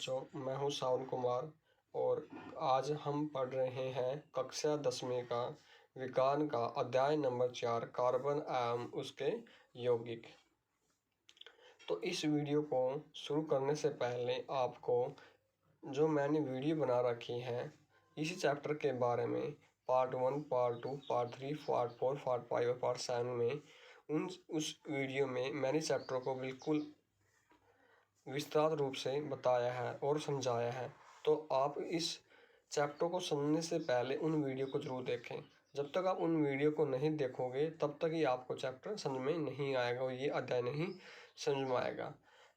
बच्चों, मैं हूं सावन कुमार और आज हम पढ़ रहे हैं कक्षा 10वीं का विज्ञान का अध्याय नंबर 4 कार्बन एवं उसके यौगिक। तो इस वीडियो को शुरू करने से पहले आपको जो मैंने वीडियो बना रखी है इसी चैप्टर के बारे में part 1, part 2, part 3, part 4, part 5 और पार्ट 7 में उस वीडियो में मैंने चैप्टर को बिल्कुल विस्तार रूप से बताया है और समझाया है। तो आप इस चैप्टर को समझने से पहले उन वीडियो को जरूर देखें। जब तक आप उन वीडियो को नहीं देखोगे तब तक ही आपको चैप्टर समझ में नहीं आएगा और ये अध्याय नहीं समझ में आएगा।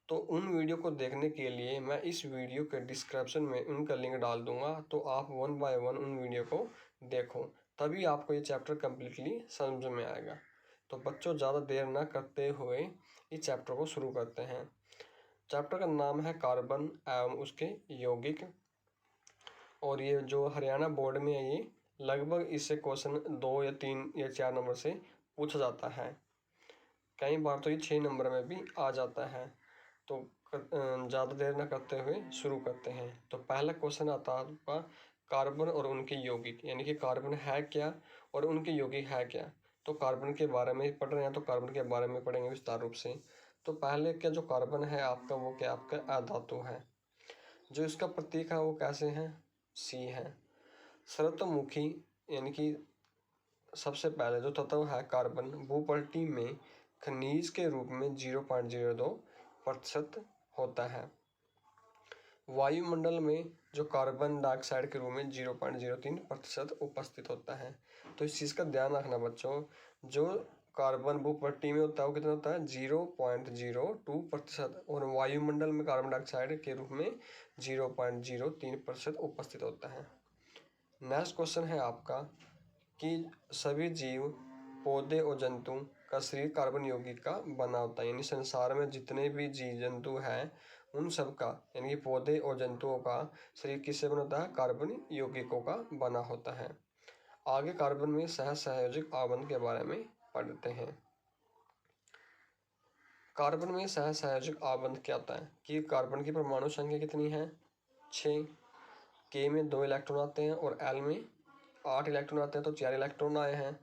तो उन वीडियो को देखने के लिए मैं इस वीडियो के डिस्क्रिप्शन में उनका लिंक डाल दूंगा, तो आप 1 बाय 1 उन वीडियो को देखो, तभी आपको ये चैप्टर कम्प्लीटली समझ में आएगा। तो बच्चों, ज़्यादा देर ना करते हुए इस चैप्टर को शुरू करते हैं। चैप्टर का नाम है कार्बन एवं उसके यौगिक और ये जो हरियाणा बोर्ड में है ये लगभग इससे क्वेश्चन 2 या 3 या 4 नंबर से पूछा जाता है। कई बार तो ये 6 नंबर में भी आ जाता है। तो ज़्यादा देर न करते हुए शुरू करते हैं। तो पहला क्वेश्चन आता है आपका कार्बन और उनके यौगिक, यानी कि कार्बन है क्या और उनके यौगिक है क्या। तो कार्बन के बारे में पढ़ रहे हैं तो कार्बन के बारे में पढ़ेंगे विस्तार रूप से। तो पहले क्या जो कार्बन है आपका वो क्या आपका अधातु है। जो इसका प्रतीक है वो कैसे है, सी है। सर्वतोमुखी यानी कि सबसे पहले जो तत्व है कार्बन भूपटल में खनिज के रूप में 0.02% होता है। वायुमंडल में जो कार्बन डाइऑक्साइड के रूप में 0.03% उपस्थित होता है। तो इस चीज़ का ध्यान रखना बच्चों, जो कार्बन भूपटल में होता है वो कितना होता है 0.02% और वायुमंडल में कार्बन डाइऑक्साइड के रूप में 0.03% उपस्थित होता है। नेक्स्ट क्वेश्चन है आपका कि सभी जीव, पौधे और जंतु का शरीर कार्बन यौगिक का बना होता है। यानी संसार में जितने भी जीव जंतु हैं उन सब का यानी कि पौधे और जंतुओं का शरीर किससे बना होता है, कार्बन यौगिकों का बना होता है। आगे कार्बन में सहसंयोजक आबंध के बारे में पढ़ते हैं। कार्बन में सहसंयोजक आबंध क्या होता है कि कार्बन की परमाणु संख्या कितनी है, 6। के में 2 इलेक्ट्रॉन आते हैं और एल में 8 इलेक्ट्रॉन आते हैं, तो 4 इलेक्ट्रॉन आए हैं।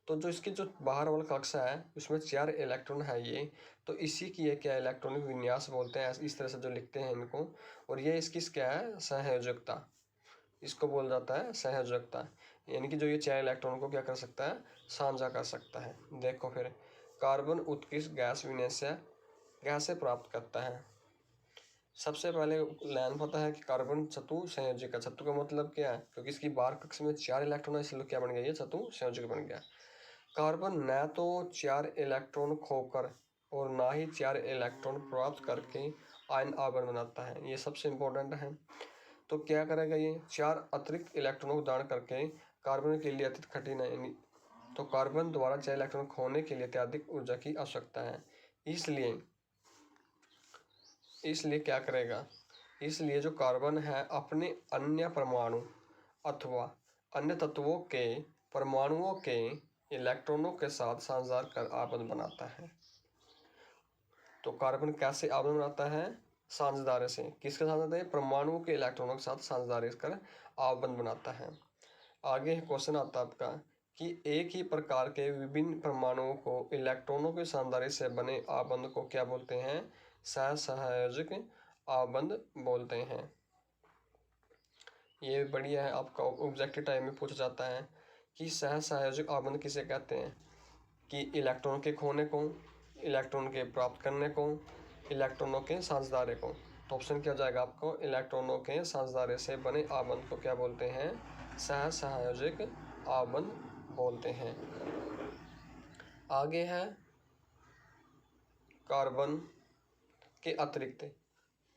तो जो इसकी जो बाहर वाला कक्षा है उसमें 4 इलेक्ट्रॉन है ये, तो इसी की ये क्या इलेक्ट्रॉनिक विन्यास बोलते हैं, इस तरह से जो लिखते हैं इनको। और ये इसकी क्या है, सहयोजकता, इसको बोल जाता है सहयोजकता। यानी कि जो ये 4 इलेक्ट्रॉन को क्या कर सकता है, साझा कर सकता है। देखो फिर कार्बन उत्कृष्ट गैस विन्यास गैस से प्राप्त करता है। सबसे पहले लाइन पता है कि कार्बन चतु संयोजक है। चतु का मतलब क्या है, क्योंकि इसकी बाहर कक्ष में 4 इलेक्ट्रॉन है इसलिए क्या बन गया, ये चतु संयोजक बन गया। कार्बन न तो 4 इलेक्ट्रॉन खोकर और ना ही 4 इलेक्ट्रॉन प्राप्त करके आयन आबंध बनाता है, ये सबसे इम्पोर्टेंट है। तो क्या करेगा, ये 4 अतिरिक्त इलेक्ट्रॉनों को दान करके कार्बन के लिए अत्यधिक कठिन है। तो कार्बन द्वारा 4 इलेक्ट्रॉन खोने के लिए अत्यधिक ऊर्जा की आवश्यकता है। इसलिए क्या करेगा, इसलिए जो कार्बन है अपने अन्य परमाणु अथवा अन्य तत्वों के परमाणुओं के इलेक्ट्रॉनों के साथ साझेदार कर आबंध बनाता है। तो कार्बन कैसे आबंध बनाता है, साझेदारी से। किसके साथ बनाता है, परमाणुओं के इलेक्ट्रॉनों के साथ साझेदारी कर आबंध बनाता है। आगे क्वेश्चन आता है आपका कि एक ही प्रकार के विभिन्न परमाणुओं को इलेक्ट्रॉनों की साझेदारी से बने आबंध को क्या बोलते हैं, सहसंयोजक आबंध बोलते हैं। ये बढ़िया है, आपका ऑब्जेक्टिव टाइप में पूछा जाता है कि सहसंयोजक आबंध किसे कहते हैं, कि इलेक्ट्रॉन के खोने को, इलेक्ट्रॉन के प्राप्त करने को, इलेक्ट्रॉनों के साझेदारी को। तो ऑप्शन क्या हो जाएगा आपको, इलेक्ट्रॉनों के साझेदारी से बने आबंध को क्या बोलते हैं, सहसंयोजक आबंध बोलते हैं। आगे है कार्बन के अतिरिक्त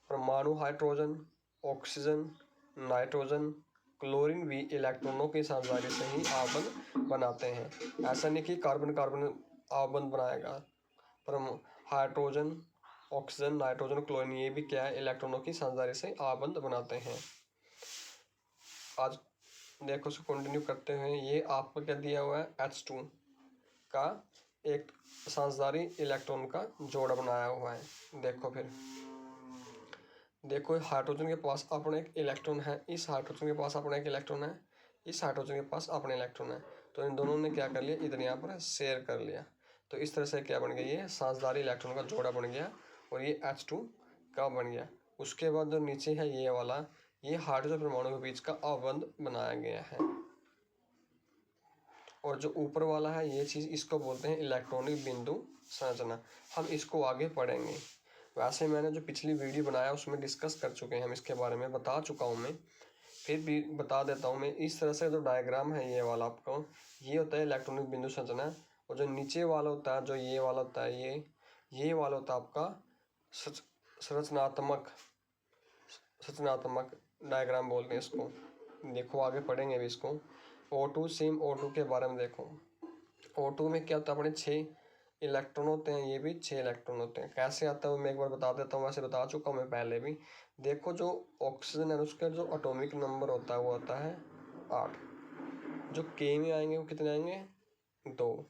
परमाणु हाइड्रोजन, ऑक्सीजन, नाइट्रोजन, क्लोरीन भी इलेक्ट्रॉनों की साझेदारी से ही आबंध बनाते हैं। ऐसा नहीं कि कार्बन कार्बन आबंध बनाएगा, पर हाइड्रोजन, ऑक्सीजन, नाइट्रोजन, क्लोरीन ये भी क्या है, इलेक्ट्रॉनों की साझेदारी से आबंध बनाते हैं। आज देखो उसको कंटिन्यू करते हुए, ये आपको क्या दिया हुआ है, H2 का एक साझेदारी इलेक्ट्रॉन का जोड़ा बनाया हुआ है। देखो फिर देखो हाइड्रोजन के पास अपने एक इलेक्ट्रॉन है, इस हाइड्रोजन के पास अपना एक इलेक्ट्रॉन है, इस हाइड्रोजन के पास अपने इलेक्ट्रॉन है। तो इन दोनों ने क्या कर लिया, इधर यहाँ पर शेयर कर लिया। तो इस तरह से क्या बन गया, ये साझेदारी इलेक्ट्रॉन का जोड़ा बन गया और ये H2 का बन गया। उसके बाद जो नीचे है ये वाला, ये हाइड्रोजन परमाणु के बीच का अबंध बनाया गया है। और जो ऊपर वाला है ये चीज़, इसको बोलते हैं इलेक्ट्रॉनिक बिंदु संरचना। हम इसको आगे पढ़ेंगे। वैसे मैंने जो पिछली वीडियो बनाया उसमें डिस्कस कर चुके हैं, हम इसके बारे में बता चुका हूँ मैं, फिर भी बता देता हूँ मैं। इस तरह से जो डायग्राम है ये वाला आपको, ये होता है इलेक्ट्रॉनिक बिंदु संरचना। और जो नीचे वाला होता है, जो ये वाला होता है, ये वाला होता है आपका संरचनात्मक डायग्राम बोलते हैं इसको। देखो आगे पढ़ेंगे भी इसको। O2 सेम O2 के बारे में देखो। O2 में क्या होता है, अपने 6 इलेक्ट्रॉन होते हैं, ये भी 6 इलेक्ट्रॉन होते हैं। कैसे आता है वो मैं एक बार बता देता हूँ, वैसे बता चुका हूँ मैं पहले भी। देखो जो ऑक्सीजन है उसका जो एटॉमिक नंबर होता है वो होता है 8। जो के में आएंगे वो कितने आएंगे, 2।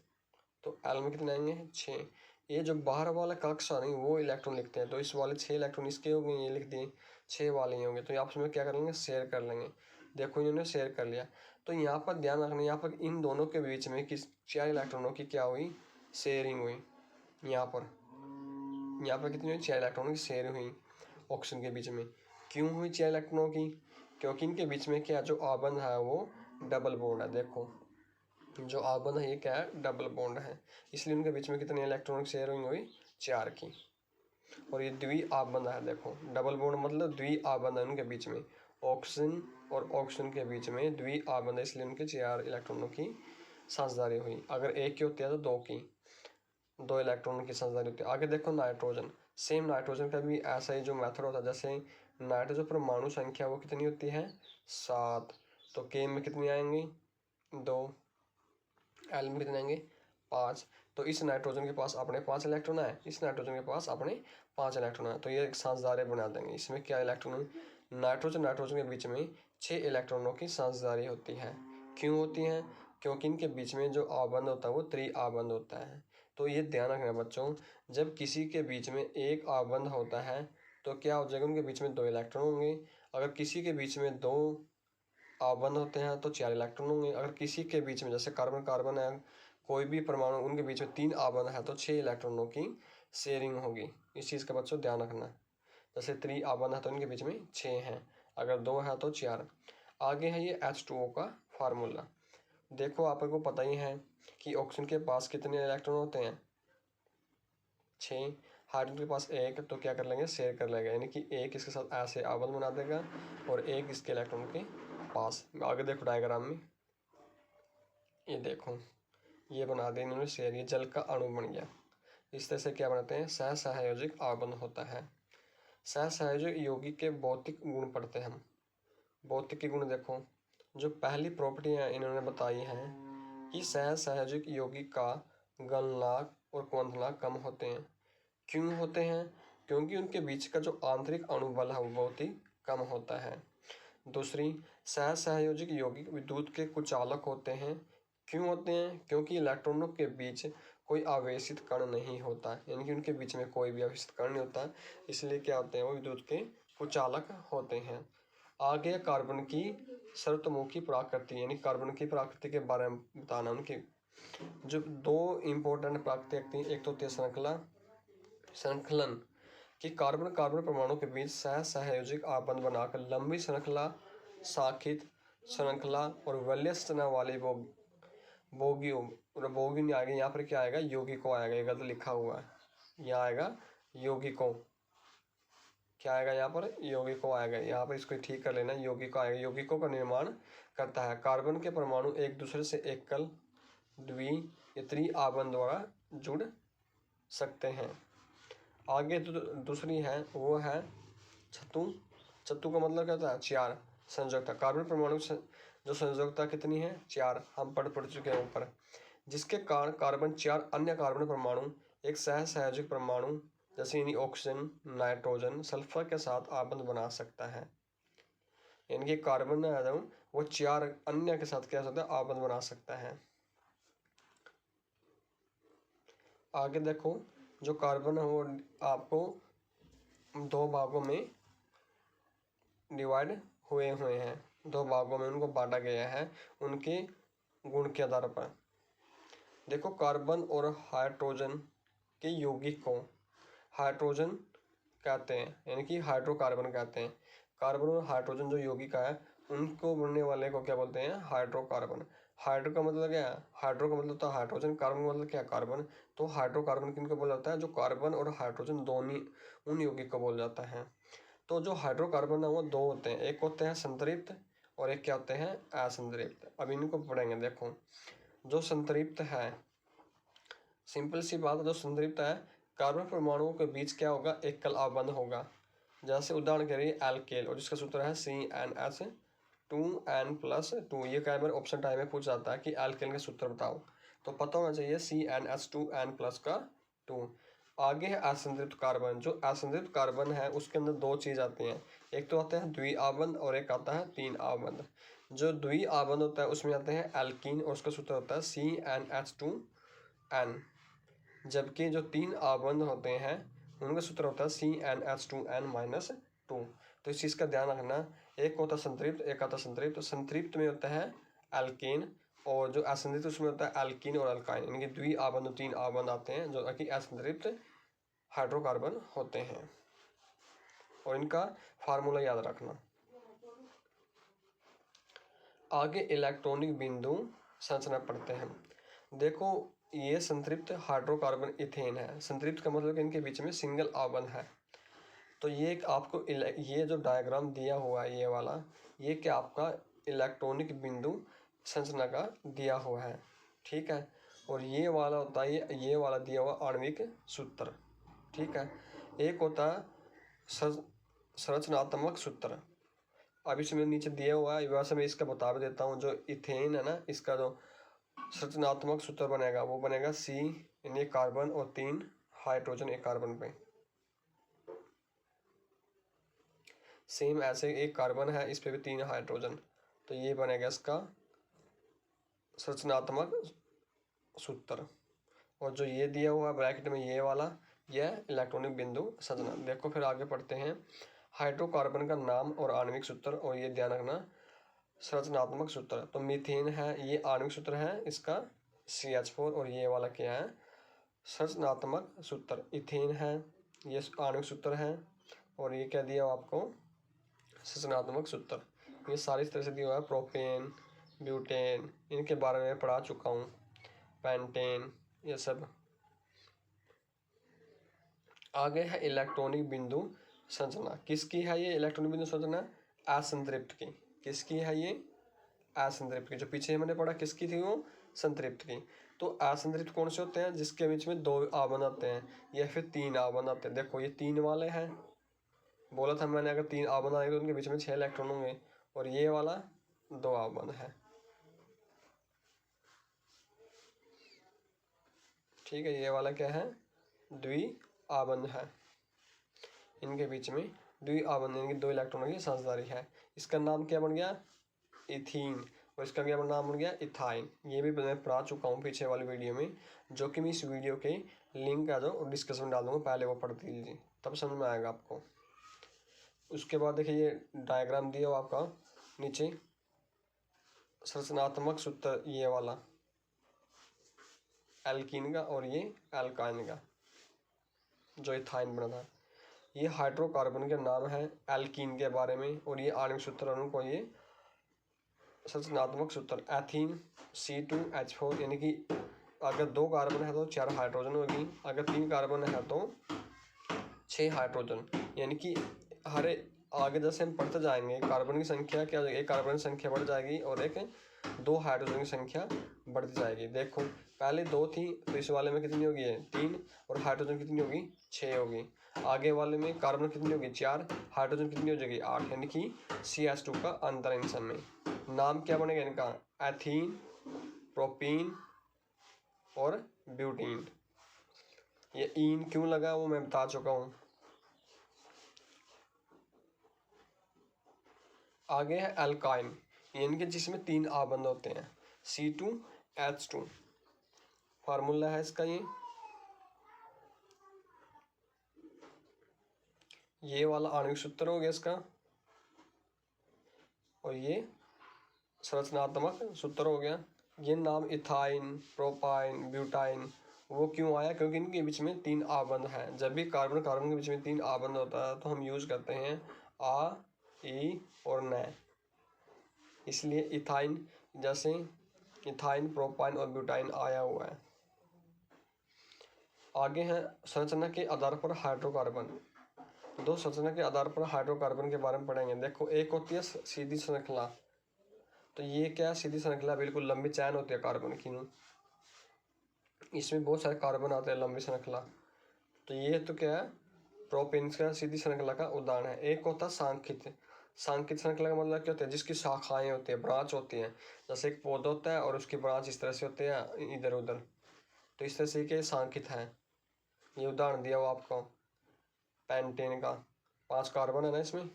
तो एल में कितने आएंगे, 6। ये जो बाहर वाला कक्ष आ रही वो इलेक्ट्रॉन लिखते हैं, तो इस वाले 6 इलेक्ट्रॉन इसके हो गए, ये लिख दिए 6 वाले ही होंगे। तो आपस में क्या करेंगे, शेयर कर लेंगे। देखो इन्होंने शेयर कर लिया। तो यहाँ पर ध्यान रखना, यहाँ पर इन दोनों के बीच में किस 4 इलेक्ट्रॉनों की क्या हुई, शेयरिंग हुई। यहाँ पर कितनी हुई, 4 इलेक्ट्रॉनों की शेयर हुई ऑक्सीजन के बीच में। क्यों हुई 4 इलेक्ट्रॉनों की, क्योंकि इनके बीच में क्या जो आबंध है वो डबल बॉन्ड है। देखो जो आबंध है ये क्या है, डबल बॉन्ड है, इसलिए उनके बीच में कितने इलेक्ट्रॉन की शेयरिंग हुई, 4 की। और ये द्वि आबंध है, देखो डबल बॉन्ड मतलब द्वि आबंध है उनके बीच में। ऑक्सीजन और ऑक्सीजन के बीच में द्वि आबंध है, इसलिए उनके 4 इलेक्ट्रॉनों की साझेदारी हुई। अगर एक की होती है तो 2 की, 2 इलेक्ट्रॉनों की साझेदारी होती है। आगे देखो नाइट्रोजन, सेम नाइट्रोजन का भी ऐसा ही जो मेथड होता है। जैसे नाइट्रोजन परमाणु संख्या वो कितनी होती है, 7। तो के में कितनी आएंगी, 2। एल में कितने आएंगे, 5। तो इस नाइट्रोजन के पास अपने 5 इलेक्ट्रॉन है, इस नाइट्रोजन के पास अपने 5 इलेक्ट्रॉन है। तो ये साझेदारी बना देंगे। इसमें क्या इलेक्ट्रॉन, नाइट्रोजन के बीच में 6 इलेक्ट्रॉनों की साझेदारी होती है। क्यों होती है, क्योंकि इनके बीच में जो आबंध होता है वो त्रि आबंध होता है। तो ये ध्यान रखना बच्चों, जब किसी के बीच में एक आबंध होता है तो क्या हो जाएगा, उनके बीच में 2 इलेक्ट्रॉन होंगे। अगर किसी के बीच में 2 आबंध होते हैं तो 4 इलेक्ट्रॉन होंगे। अगर किसी के बीच में जैसे कार्बन कार्बन है, कोई भी परमाणु, उनके बीच में 3 आबंध है तो 6 इलेक्ट्रॉनों की शेयरिंग होगी। इस चीज़ का बच्चों ध्यान रखना। जैसे 3 आबंध है तो इनके बीच में 6 हैं, अगर 2 है तो 4। आगे है ये H2O का फार्मूला। देखो आपको पता ही है कि ऑक्सीजन के पास कितने इलेक्ट्रॉन होते हैं, 6। हाइड्रोजन के पास 1, तो क्या कर लेंगे, शेयर कर लेंगे, यानी कि एक इसके साथ ऐसे आबंध बना देगा और एक इसके इलेक्ट्रॉन के पास। आगे देखो डायग्राम में, ये देखो ये बना दिया इन्होंने शेयर, ये जल का अणु बन गया। इस तरह से क्या बनाते हैं, सहसंयोजक आबंध होता है। सहसंयोजक यौगिक के भौतिक गुण पढ़ते हैं हम। भौतिक के गुण देखो, जो पहली प्रॉपर्टी इन्होंने बताई है कि सहसंयोजक यौगिक का गलनांक और क्वथनांक कम होते हैं। क्यों होते हैं, क्योंकि उनके बीच का जो आंतरिक अणुबल है वो बहुत ही कम होता है। दूसरी, सहसंयोजक यौगिक विद्युत के कुचालक होते हैं। क्यों होते हैं, क्योंकि इलेक्ट्रॉनों के बीच कोई आवेशित कण नहीं होता, यानी कि उनके बीच में कोई भी आवेशित कण नहीं होता, इसलिए क्या होते हैं, वो विद्युत के कुचालक होते हैं। आगे कार्बन की सर्वतोमुखी प्रकृति, यानी कार्बन की प्रकृति के बारे में बताना। उनकी जो 2 इंपॉर्टेंट प्रकृति, एक तो होती है श्रृंखलन, कि कार्बन कार्बन परमाणु के बीच सहसंयोजक आबंध बनाकर लंबी श्रृंखला, शाखित श्रृंखला और वलय संरचना वाली बोगियों, बोगी नहीं आएगा, यहाँ पर क्या आएगा, यौगिकों आएगा। ये गलत लिखा हुआ है, यहाँ आएगा यौगिकों, क्या आएगा यहाँ पर, यौगिकों आएगा। यहाँ पर इसको ठीक कर लेना, यौगिकों आएगा। यौगिकों का निर्माण करता है। कार्बन के परमाणु एक दूसरे से एकल, द्वि या त्रि आबंध द्वारा जुड़ सकते हैं। आगे दूसरी है वो है छतु। छतु का मतलब क्या होता है, 4 संयोजकता। कार्बन परमाणु जो संयोजकता कितनी है, 4, हम पढ़ चुके हैं ऊपर। जिसके कारण कार्बन 4 अन्य कार्बन परमाणु एक सहसंयोजक परमाणु जैसे यानी ऑक्सीजन, नाइट्रोजन, सल्फर के साथ आबंध बना सकता है। यानी कि कार्बन वो 4 अन्य के साथ क्या सकता है, आबंध बना सकता है। आगे देखो, जो कार्बन है वो आपको 2 भागों में डिवाइड हुए हैं, दो भागों में उनको बांटा गया है उनके गुण के आधार पर। देखो कार्बन और हाइड्रोजन के यौगिक को हाइड्रोजन कहते हैं, यानी कि हाइड्रोकार्बन कहते हैं। कार्बन और हाइड्रोजन जो यौगिक है उनको बनने वाले को क्या बोलते हैं? हाइड्रोकार्बन। हाइड्रो का मतलब क्या है? हाइड्रो का मतलब होता है हाइड्रोजन, कार्बन का मतलब क्या है? कार्बन। तो हाइड्रोकार्बन किनको बोला जाता है? जो कार्बन और हाइड्रोजन दोनों उन यौगिक को बोला जाता है। तो जो हाइड्रोकार्बन है वो दो होते हैं, एक होते हैं संतृप्त और एक क्या होते हैं? असंतृप्त। अब इनको पढ़ेंगे। देखो जो संतृप्त है, सिंपल सी बात है, जो संतृप्त है कार्बन परमाणुओं के बीच क्या होगा? एकल आबंध होगा। जैसे उदाहरण के लिए एल्केल, और जिसका सूत्र है CnH2n+2। ये कई बार ऑप्शन टाइम में पूछ जाता है कि एल्केल का सूत्र बताओ, तो पता होना चाहिए CnH2n+2। आगे है असंतृप्त कार्बन। जो असंतृप्त कार्बन है उसके अंदर दो चीज आती हैं, एक तो आता है द्विआबंध और एक आता है तीन आबंध। जो द्विआबंध होता है उसमें आते हैं एल्कीन और उसका सूत्र होता है CnH2n। जबकि जो तीन आबंध होते हैं उनका सूत्र होता है CnH2n-2। तो इस चीज़ का ध्यान रखना, एक होता है संतृप्त, एक आता है संतृप्त। संतृप्त में होता है एल्केन और जो असंतृप्त उसमें होता है एल्कीन और अल्काइन, यानी कि द्विआबंध तीन आबंध आते हैं जो कि असंतृप्त हाइड्रोकार्बन होते हैं। और इनका फार्मूला याद रखना। आगे इलेक्ट्रॉनिक बिंदु संरचना पढ़ते हैं। देखो ये संतृप्त हाइड्रोकार्बन इथेन है। संतृप्त का मतलब कि इनके बीच में सिंगल आबंध है। तो ये एक आपको ये जो डायग्राम दिया हुआ है ये वाला, ये क्या आपका इलेक्ट्रॉनिक बिंदु संरचना का दिया हुआ है, ठीक है। और ये वाला होता है ये वाला दिया हुआ आणविक सूत्र, ठीक है। एक होता है संरचनात्मक सूत्र। अब इसमें नीचे दिया हुआ है, वैसे मैं इसका बता भी देता हूँ। जो इथेन है ना, इसका जो संरचनात्मक सूत्र बनेगा वो बनेगा C, यानी कार्बन और 3 हाइड्रोजन एक कार्बन पे। सेम ऐसे एक कार्बन है, इस पे भी 3 हाइड्रोजन, तो ये बनेगा इसका संरचनात्मक सूत्र। और जो ये दिया हुआ है ब्रैकेट में ये वाला, यह इलेक्ट्रॉनिक बिंदु संरचना। देखो फिर आगे पढ़ते हैं। हाइड्रोकार्बन का नाम और आणविक सूत्र, और ये ध्यान रखना संरचनात्मक सूत्र। तो मीथेन है, ये आणविक सूत्र है इसका CH4, और ये वाला क्या है? संरचनात्मक सूत्र। इथेन है, ये आणविक सूत्र है, और ये क्या दिया आपको? संरचनात्मक सूत्र। ये सारी इस तरह से दिया हुआ है। प्रोपेन, ब्यूटेन, इनके बारे में पढ़ा चुका हूँ, पेंटेन, ये सब। आगे है इलेक्ट्रॉनिक बिंदु संरचना। किसकी है ये इलेक्ट्रॉनिक बिंदु संरचना? असंतृप्त की। किसकी है ये? असंतृप्त की। जो पीछे मैंने पढ़ा किसकी थी वो? संतृप्त की। तो असंतृप्त कौन से होते हैं? जिसके बीच में 2 आबंध आते हैं या फिर 3 आबंध आते हैं। देखो ये 3 वाले हैं, बोला था मैंने अगर 3 आबंध आएंगे तो उनके बीच में 6 इलेक्ट्रॉन होंगे, और ये वाला 2 आबंध है, ठीक है। ये वाला क्या है? द्विआबंध है। इनके बीच में द्विआबंध यानी कि 2 इलेक्ट्रॉनों की साझेदारी है। इसका नाम क्या बन गया? इथीन। और इसका क्या नाम बन गया? इथाइन। ये भी मैं पढ़ा चुका हूँ पीछे वाली वीडियो में, जो कि मैं इस वीडियो के लिंक है जो डिस्क्रिप्शन में डाल दूंगा, पहले वो पढ़ लीजिए तब समझ में आएगा आपको। उसके बाद देखिए ये डायग्राम दिया हुआ आपका नीचे, संरचनात्मक सूत्र ये वाला एल्कीन का और ये एल्काइन का, जो इथाइन बना था। ये हाइड्रोकार्बन के नाम है एल्कीन के बारे में, और ये आणविक सूत्र उनको ये संरचनात्मक सूत्र एथीन C2H4, यानी कि अगर 2 कार्बन है तो 4 हाइड्रोजन होगी, अगर 3 कार्बन है तो 6 हाइड्रोजन। यानी कि हर आगे जैसे हम पढ़ते जाएंगे कार्बन की संख्या क्या हो जाएगी? एक कार्बन की संख्या बढ़ जाएगी और एक 2 हाइड्रोजन की संख्या बढ़ती जाएगी। देखो पहले 2 थी तो इस वाले में कितनी होगी? 3, और हाइड्रोजन कितनी होगी? 6 होगी। आगे वाले में कार्बन कितनी होगी? 4, हाइड्रोजन कितनी हो जाएगी? 8, यानी कि CH2 का अंतर इन सब में। नाम क्या बनेगा इनका? एथीन, प्रोपीन और ब्यूटीन। ये ईन क्यों लगा वो मैं बता चुका हूँ। आगे है अल्काइन, यानी कि जिसमें 3 आबंध होते हैं C2H2। फार्मूला है इसका ये वाला आणविक सूत्र हो गया इसका ये संरचनात्मक सूत्र हो गया। ये नाम इथाइन, प्रोपाइन, ब्यूटाइन वो क्यों आया? क्योंकि इनके बीच में 3 आबंध हैं। जब भी कार्बन कार्बन के बीच में 3 आबंध होता है तो हम यूज करते हैं आ, ई और न। इसलिए इथाइन, जैसे इथाइन, प्रोपाइन और ब्यूटाइन आया हुआ है। आगे है संरचना के आधार पर हाइड्रोकार्बन। दो संरचना के आधार पर हाइड्रोकार्बन के बारे में पढ़ेंगे। देखो, एक होती है सीधी श्रृंखला। तो ये क्या है? सीधी श्रृंखला, बिल्कुल लंबी चैन होती है कार्बन की। इसमें बहुत सारे कार्बन आते हैं, लंबी श्रृंखला। तो ये तो क्या है? प्रोपेन का सीधी श्रृंखला का उदाहरण है। एक होता है सांखित। सांखित श्रृंखला का मतलब क्या होता है? जिसकी शाखाएं होती है, ब्रांच होती हैं। जैसे एक पौधा होता है और उसकी ब्रांच इस तरह से होते हैं इधर उधर, तो इस तरह से के सांखित है। ये उदाहरण दिया हुआ आपको पेंटेन का। 5 कार्बन है ना इसमें।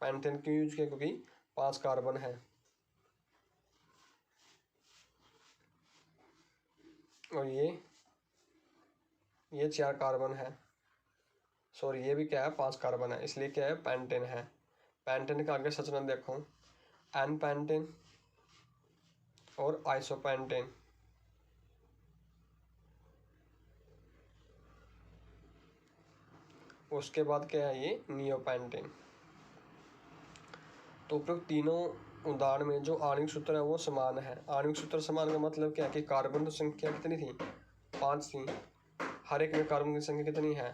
पेंटेन क्यों यूज किया? क्योंकि 5 कार्बन है। और ये 4 कार्बन है। सॉरी, ये भी क्या है? 5 कार्बन है, इसलिए क्या है? पेंटेन है। पेंटेन का आगे संरचना देखो, एन पेंटेन और आइसोपेंटेन। उसके बाद क्या है? ये नियोपेंटेन। तो उपरोक्त तीनों उदाहरण में जो आणविक सूत्र है वो समान है। आणविक सूत्र समान का मतलब क्या है? कि कार्बन की संख्या कितनी थी? 5 थी। हर एक में कार्बन की संख्या कितनी है?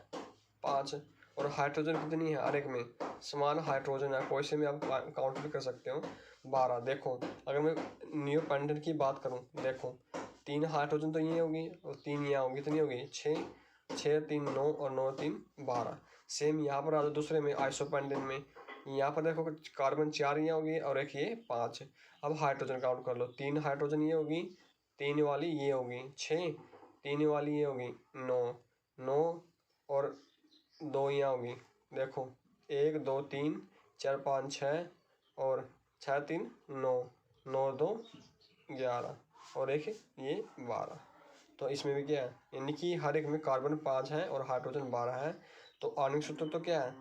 5। और हाइड्रोजन कितनी है? हर एक में समान हाइड्रोजन है। कोई से भी आप काउंट भी कर सकते हो, 12। देखो, अगर मैं नियोपेंटेन की बात करूं, देखो 3 हाइड्रोजन तो ये होगी और 3 यहाँ होगी, कितनी होगी? 6। 6 3 9 और 9 3 12। सेम यहाँ पर आ जाओ दूसरे में, आइसोपेंटेन में। यहाँ पर देखो कार्बन 4 यहाँ होगी और एक ये 5। अब हाइड्रोजन काउंट कर लो। 3 हाइड्रोजन ये होगी, 3 वाली ये होगी 6, 3 वाली ये होगी 9, 9 और 2 यहाँ होगी। देखो 1 2 3 4 5 6 और 6 3 9, 9 2 11 और एक ये 12। तो इसमें भी क्या है? यानी कि हर एक में कार्बन 5 है और हाइड्रोजन 12 है। तो आणविक सूत्र तो क्या है?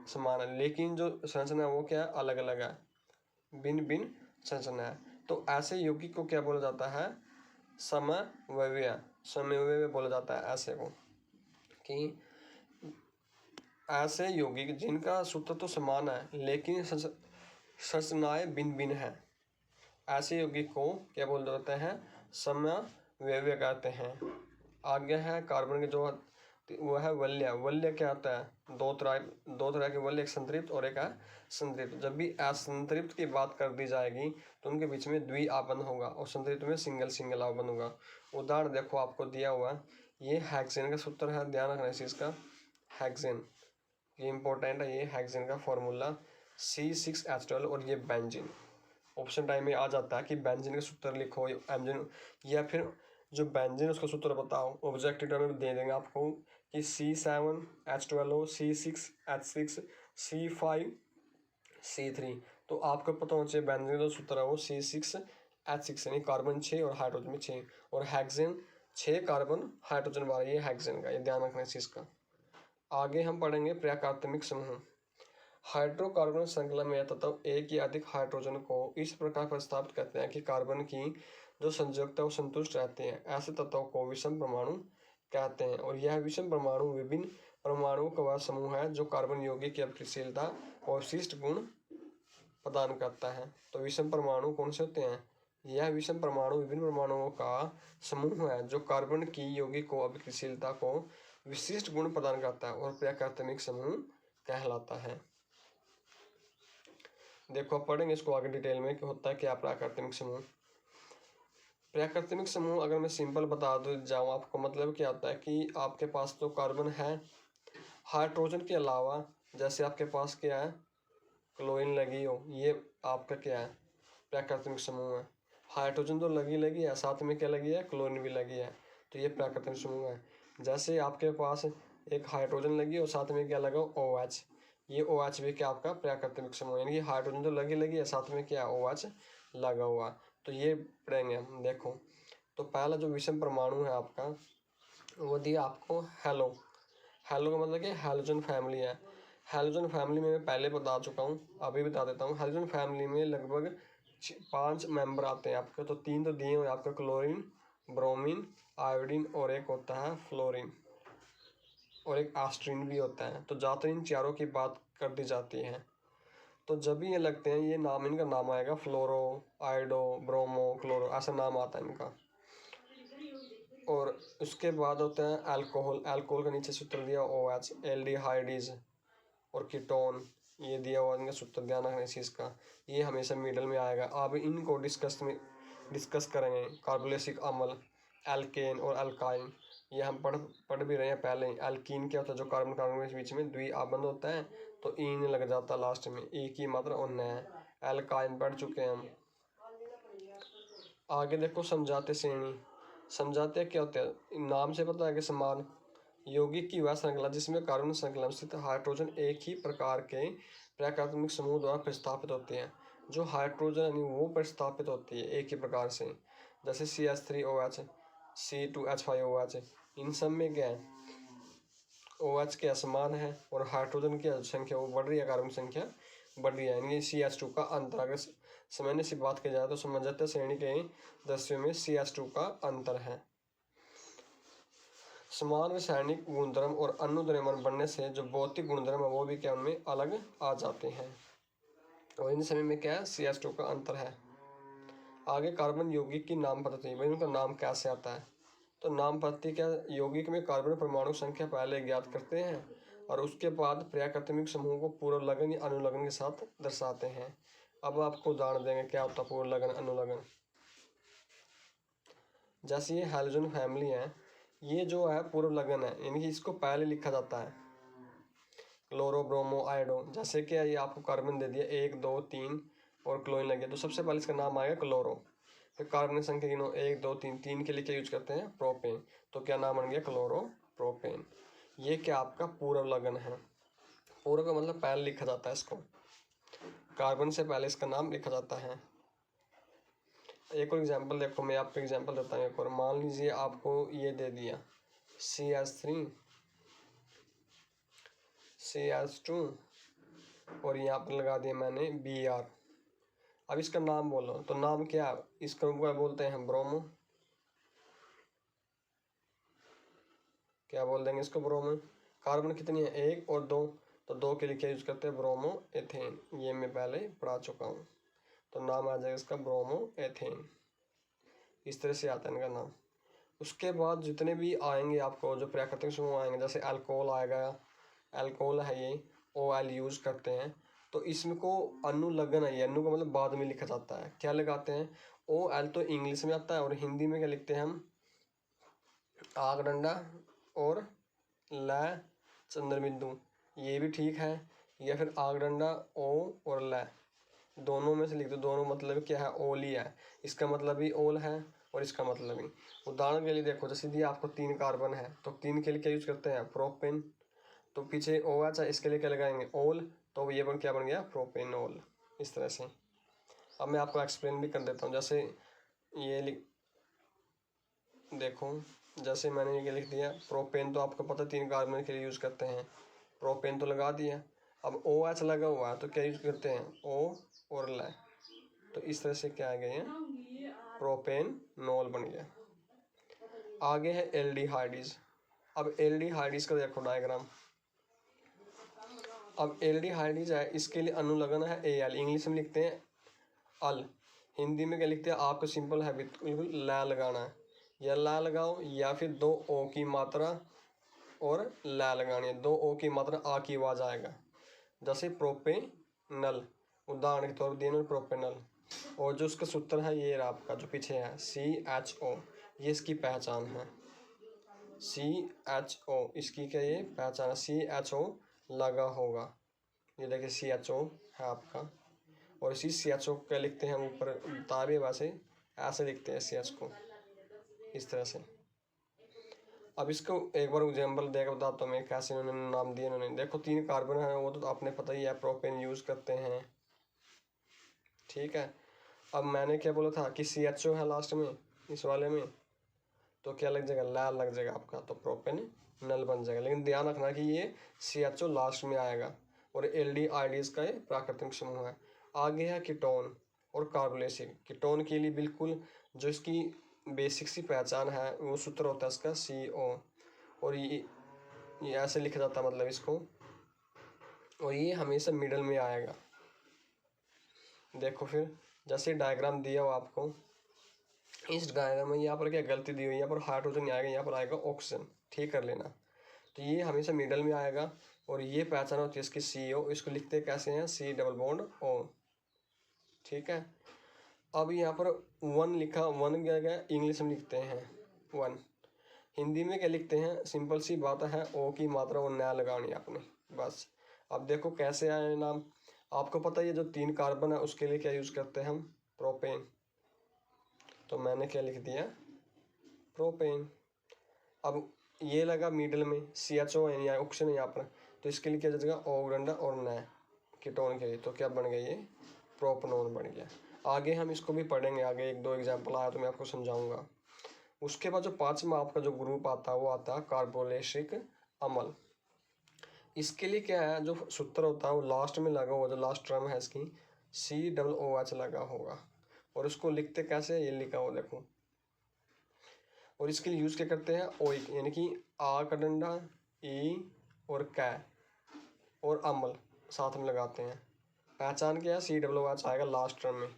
समान है, लेकिन जो संरचना है वो क्या है? अलग अलग है, भिन्न भिन्न संरचना है। तो ऐसे यौगिक को क्या बोला जाता है? समवयवी। समवयवी बोला जाता है ऐसे को, कि ऐसे यौगिक जिनका सूत्र तो समान है लेकिन संरचनाएं भिन्न भिन्न है, ऐसे यौगिक को क्या बोल जाते हैं? समवयवी कहते हैं। आगे है कार्बन के जो वो है वल्य। वल्य क्या होता है? दो तरह के वल्य, एक संतृप्त और एक असंतृप्त। जब भी असंतृप्त की बात कर दी जाएगी तो उनके बीच में द्वि आबंध होगा और संतृप्त में सिंगल सिंगल आबंध होगा। उदाहरण देखो आपको दिया हुआ, ये हेक्सेन का सूत्र है, ध्यान रखना इस चीज का। हेक्सेन ये इंपॉर्टेंट है। ये हेक्सेन का फॉर्मूला C6H12 और ये बेंजीन। ऑप्शन टाइम में आ जाता है कि बेंजीन का सूत्र लिखो, एमजीन, या फिर जो बेंजीन उसका सूत्र बताओ। ऑब्जेक्टिव टर्म में दे देंगे आपको कि C7H12O, C6H6, C5C3। तो आपको पता होना चाहिए बेंजीन का सूत्र है वो C6H6, यानी कार्बन 6 और हाइड्रोजन भी 6, और हेक्सेन 6 कार्बन हाइड्रोजन 12, ये हेक्सेन का। ये ध्यान रखना इस चीज का। आगे हम पढ़ेंगे प्रकार्बनिक समूह। हाइड्रोकार्बन श्रृंखला में तत्व एक या अधिक हाइड्रोजन को इस प्रकार प्रतिस्थापित करते हैं कि कार्बन की जो संयोजकता वो संतुष्ट रहते हैं। ऐसे तत्वों को विषम परमाणु कहते हैं। और यह विषम परमाणु विभिन्न परमाणुओं का वह समूह है जो कार्बन यौगिक की अभिक्रियाशीलता और विशिष्ट गुण प्रदान करता है। तो विषम परमाणु कौन से होते हैं? यह विषम परमाणु विभिन्न परमाणुओं का समूह है जो कार्बन की यौगिक को अभिक्रियाशीलता को विशिष्ट गुण प्रदान करता है और प्रकार्बनिक समूह कहलाता है। देखो आप पढ़ेंगे इसको आगे डिटेल में कि होता है क्या प्राकृतिक समूह। प्राकृतिक समूह अगर मैं सिंपल बता दूं जाऊँ आपको, मतलब क्या होता है कि आपके पास तो कार्बन है, हाइड्रोजन के अलावा जैसे आपके पास क्या है? क्लोरीन लगी हो, ये आपका क्या है? प्राकृतिक समूह है। हाइड्रोजन तो लगी है, साथ में क्या लगी है? क्लोरीन भी लगी है, तो ये प्राकृतिक समूह है। जैसे आपके पास एक हाइड्रोजन लगी और साथ में क्या लगा? OH। ये OH भी क्या आपका प्राकृतिक समूह, यानी कि हाइड्रोजन तो लगी है, साथ में क्या? OH लगा हुआ। तो ये पढ़ेंगे हम। देखो, तो पहला जो विषम परमाणु है आपका वो दिया आपको हेलो। हेलो का मतलब कि हैलोजन फैमिली है। हेलोजन फैमिली में मैं पहले बता चुका हूँ, अभी बता देता हूँ। हेलोजन फैमिली में लगभग 5 मेंबर आते हैं आपके, तो 3 तो दिए हुए आपके, क्लोरीन, ब्रोमीन, आयोडीन और एक होता है फ्लोरीन और एक एस्ट्रीन भी होता है। तो ज़्यादातर इन चारों की बात कर दी जाती है। तो जब भी ये लगते हैं, ये नाम इनका नाम आएगा फ्लोरो, आयोडो, ब्रोमो, क्लोरो, ऐसा नाम आता है इनका। और उसके बाद होता है अल्कोहल। अल्कोहल का नीचे सूत्र दिया OH, एल्डिहाइड्स और कीटोन, ये दिया हुआ इनका सूत्र, ध्यान रखना इस चीज़ का, ये हमेशा मिडल में आएगा। अब इनको डिस्कस करेंगे। कार्बोक्सिलिक अम्ल, एल्केन और अल्काइन, ये हम पढ़ भी रहे हैं पहले ही। एल्कीन क्या होता है, जो कार्बन कार्बन के बीच में द्विआबंध होता है, तो ईन लग जाता है लास्ट में, ई की मात्रा उन है। एल्काइन पढ़ चुके हैं हम। आगे देखो समझाते श्रेणी। समझाते क्या होते हैं, नाम से पता है कि समान यौगिक की वह श्रृंखला जिसमें कार्बन श्रृंखला में स्थित हाइड्रोजन एक ही प्रकार के प्रकार्बनिक समूह द्वारा प्रतिस्थापित होते हैं। जो हाइड्रोजन यानी वो प्रतिस्थापित होती है एक ही प्रकार से, जैसे CH3OH, C2H5OH, इन सब में क्या है, OH के असमान है और हाइड्रोजन की संख्या वो बढ़ रही है, कार्बन संख्या बढ़ रही है, यानी CH2 का अंतर। अगर सामान्य सी बात की जाए तो समझौता श्रेणी के दस्युओं में CH2 का अंतर है। समान रासायनिक गुणधर्म और अनुद्रव्यमान बनने से जो भौतिक गुणधर्म है वो भी क्या उनमें अलग आ जाते हैं, और इन समय में क्या है, CH2 का अंतर है। आगे कार्बन यौगिक की नाम पद्धति, भाई उनका नाम कैसे आता है, तो नाम पद्धति क्या, यौगिक में कार्बन परमाणु संख्या पहले ज्ञात करते हैं और उसके बाद प्राकृतिक समूह को पूर्व लगन या अनुलग्न के साथ दर्शाते हैं। अब आपको उदाहरण देंगे क्या होता है पूर्व लगन, अनुलग्न। जैसे ये हैलोजन फैमिली है, ये जो है पूर्व लगन है, यानी कि इसको पहले लिखा जाता है क्लोरो, ब्रोमो, आयोडो। जैसे कि ये आपको कार्बन दे दिया 1 2 3 और क्लोरीन लगे, तो सबसे पहले इसका नाम आएगा क्लोरो। फिर कार्बन संख्या गिनो 1 2 3, 3 के लिए क्या यूज करते हैं, प्रोपेन, तो क्या नाम बन गया, क्लोरो प्रोपेन। ये क्या आपका पूर्व लगन है। पूर्व का मतलब पहले लिखा जाता है इसको, कार्बन से पहले इसका नाम लिखा जाता है। एक और एग्जांपल देखो, मैं आपको एग्जांपल देता हूँ एक और। मान लीजिए आपको ये दे दिया CH3, CH2 और यहाँ पर लगा दिया मैंने Br। अब इसका नाम बोलो, तो नाम क्या, इसका क्या बोलते हैं हम, ब्रोमो। क्या बोल देंगे इसको, ब्रोमो। कार्बन कितनी है, 1 और 2, तो 2 के लिए क्या यूज करते हैं, ब्रोमो एथेन। ये मैं पहले पढ़ा चुका हूँ, तो नाम आ जाएगा इसका ब्रोमो एथेन। इस तरह से आता है इनका नाम। उसके बाद जितने भी आएंगे आपको जो प्राकृतिक समूह आएंगे, जैसे अल्कोहल आएगा, अल्कोहल है ये, OL यूज करते हैं, तो इसमें को अनुलग्न है, अनु का मतलब बाद में लिखा जाता है। क्या लगाते हैं, OL तो इंग्लिश में आता है और हिंदी में क्या लिखते हैं हम, आग डंडा और ल चंद्रबिंदु, ये भी ठीक है। या फिर आग डंडा O और ल, दोनों में से लिख दो, दोनों मतलब क्या है, ओल ही है। इसका मतलब भी ओल है और इसका मतलब भी। उदाहरण के लिए देखो, जैसे दिया आपको 3 कार्बन है, तो 3 के लिए क्या यूज करते हैं, प्रोपेन। तो पीछे OH है, इसके लिए क्या लगाएंगे, ओल, तो ये क्या बन गया, प्रोपेनोल। इस तरह से। अब मैं आपको एक्सप्लेन भी कर देता हूँ। जैसे ये देखो, जैसे मैंने ये लिख दिया प्रोपेन, तो आपको पता 3 कार्बन के लिए यूज करते हैं, प्रोपेन तो लगा दिया। अब OH लगा हुआ है तो क्या यूज करते हैं, O और ल, तो इस तरह से क्या आ गया, प्रोपेनोल बन गया। आगे है एल्डिहाइड्स। अब एल्डिहाइड्स का देखो डायग्राम। अब एल्डिहाइड्स है, इसके लिए अनुलग्न है AL, इंग्लिश में लिखते हैं अल, हिंदी में क्या लिखते हैं, आपको सिंपल है बिल्कुल ला लगाना है, या ला लगाओ या फिर 2 O की मात्रा और ला लगानी है, 2 O की मात्रा आ की आवाज आएगा। जैसे प्रोपेनल, उदाहरण के तौर पर दिए प्रोपेनल, और जो उसका सूत्र है ये आपका जो पीछे है CHO, ये इसकी पहचान है, CHO इसकी क्या ये पहचान है, CHO लगा होगा, ये देखिए CHO है आपका, और इसी CHO क्या लिखते हैं हम ऊपर ताबे वैसे ऐसे लिखते हैं CH को, इस तरह से। अब इसको एक बार एग्जाम्पल देकर बताता हूँ मैं कैसे उन्होंने नाम दिए। उन्होंने देखो 3 कार्बन है, वो तो आपने पता ही है, प्रोपेन यूज करते हैं, ठीक है। अब मैंने क्या बोला था कि CHO है लास्ट में इस वाले में, तो क्या लग जाएगा, लाल लग जाएगा आपका, तो प्रोपेन नल बन जाएगा। लेकिन ध्यान रखना कि ये CHO लास्ट में आएगा, और एल्डिहाइड्स का ये प्राकृतिक समूह है। आगे है कीटोन और कार्बोक्सिलिक। कीटोन के लिए बिल्कुल जो इसकी बेसिक सी पहचान है वो सूत्र होता है इसका CO, और ये ऐसे लिखा जाता है मतलब इसको, और ये हमेशा मिडल में आएगा। देखो फिर जैसे डायग्राम दिया हो आपको, इस डायग्राम में यहाँ पर क्या गलती दी हुई है, यहाँ पर हाइड्रोजन नहीं आएगा, यहाँ पर आएगा ऑक्सीजन, ठीक कर लेना। तो ये हमेशा मिडल में आएगा, और ये पहचान होती है इसकी CO, इसको लिखते कैसे हैं C+O, ठीक है। अब यहाँ पर 1 लिखा, 1 क्या गया इंग्लिश में लिखते हैं 1, हिंदी में क्या लिखते हैं, सिंपल सी बात है, O की मात्रा और नया लगानी आपने बस। अब देखो कैसे आए नाम, आपको पता है ये जो 3 कार्बन है उसके लिए क्या यूज़ करते हैं हम, प्रोपेन, तो मैंने क्या लिख दिया प्रोपेन। अब ये लगा मिडल में CHO यानी ऑक्सीजन यहाँ पर, तो इसके लिए क्या जाएगा O डंडा और न कीटोन के लिए, तो क्या बन गया ये प्रोपनोन बन गया। आगे हम इसको भी पढ़ेंगे, आगे 1-2 एग्जाम्पल आया तो मैं आपको समझाऊंगा। उसके बाद जो 5वां आपका जो ग्रुप आता है वो आता है कार्बोक्सिलिक अम्ल। इसके लिए क्या है, जो सूत्र होता है वो लास्ट में लगा हुआ, जो लास्ट टर्म है इसकी COOH लगा होगा, और उसको लिखते कैसे, ये लिखा हुआ देखो। और इसके लिए यूज़ क्या करते हैं, ओइक यानी कि आ का डंडा, ई और कै और अम्ल साथ में लगाते हैं। पहचान क्या है, COOH आएगा लास्ट टर्म में।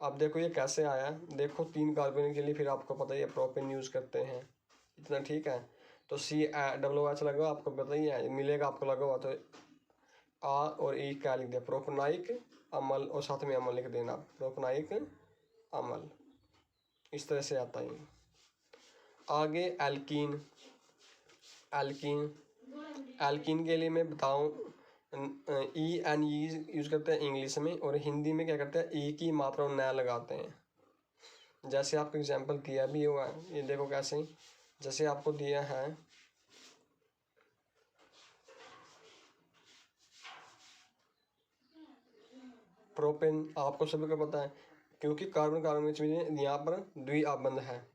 अब देखो ये कैसे आया, देखो 3 कार्बन के लिए फिर आपको पता ही है प्रोपेन यूज़ करते हैं, इतना ठीक है। तो COOH लगा, आपको पता ही है मिलेगा आपको लगा हुआ, तो आ और ई क्या लिख दिया प्रोपनाइक अम्ल, और साथ में अम्ल लिख देना प्रोपनाइक अम्ल, इस तरह से आता है। आगे एल्कीन, एल्कीन के लिए मैं बताऊं EN यूज़ करते हैं इंग्लिश में, और हिंदी में क्या करते हैं ई की मात्रा और नया लगाते हैं। जैसे आपको एग्जांपल दिया भी हुआ है, ये देखो कैसे, जैसे आपको दिया है प्रोपेन, आपको सभी को पता है क्योंकि कार्बन कार्बन में यहाँ पर द्विआबंध है,